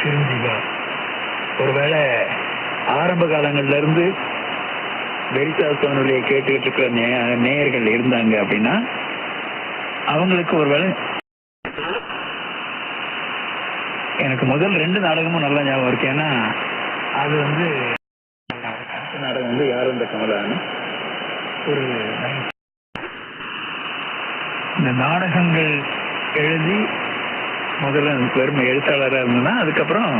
சிரஞ்சீவா ஒருவேளை ஆரம்ப காலங்கள்ல இருந்து வெரிதாஸ் வானொலியை கேட்டுக்கிட்டு இருக்கிற நேயர்கள் இருந்தாங்க அப்படின்னா அவங்களுக்கு ஒருவேளை எனக்கு முதல் 2 நாடகமும் நல்லா ஞாபகம் இருக்கு. ஏன்னா அது நாடகம் யார் இந்த கமலான்னு ஒரு இந்த நாடகங்கள் எழுதி முதல்ல பெருமை எழுத்தாளராக இருந்ததுன்னா அதுக்கப்புறம்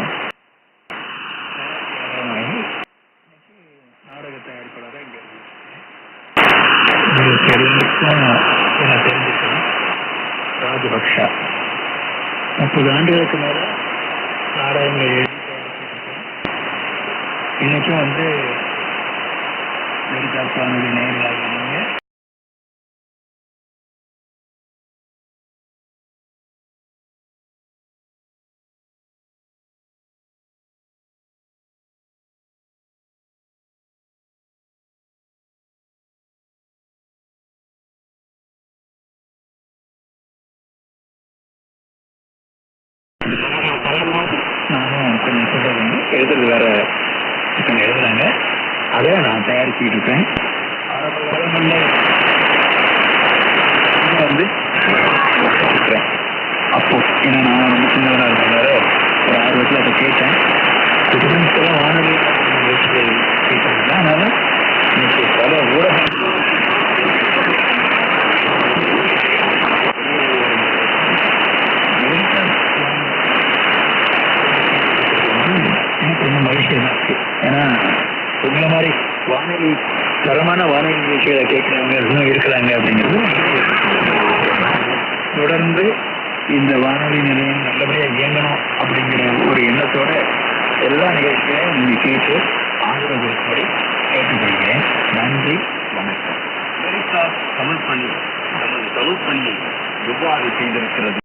நாடக தயாரிப்பாளராக இங்கே என்ன தெரிஞ்சிருக்கேன். ராஜபக்ஷா 30 ஆண்டுகளுக்கு மேல நாடகங்கள் எழுதி இன்னைக்கும் வெரிதாஸ் வானொலி நேயர்களாக இருந்தீங்க. நானும் கொஞ்சம் சொல்றது எழுதுறது வேற எழுதுறாங்க, அதை நான் தயாரிச்சுட்டு இருப்பேன். அப்போ ஏன்னா நான் ரொம்ப சின்னவராக இருக்கிறதால ஒரு ஆர்வத்தில் அதை கேட்டேன். இப்போதான் வானொலி கேட்டாங்க. அதனால இன்னைக்கு பல ஊடகம் எனக்கு ரொம்ப மகிழ்ச்சியாக தான் இருக்கு. ஏன்னா உங்களை மாதிரி வானொலி தரமான வானொலி நிகழ்ச்சிகளை கேட்கிறவங்க இன்னும் இருக்கிறாங்க அப்படிங்கிறது. தொடர்ந்து இந்த வானொலி நிலையம் நல்லபடியாக இயங்கணும் அப்படிங்கிற ஒரு எண்ணத்தோட எல்லா நிகழ்ச்சிகளையும் நீங்க கேட்டு ஆதரவு கொடுக்கும்படி கேட்டுக்கொள்கிறேன். நன்றி, வணக்கம். வெரிதாஸ் தமிழ் பணி நமது தமிழ் பணியை எவ்வாறு செய்திருக்கிறது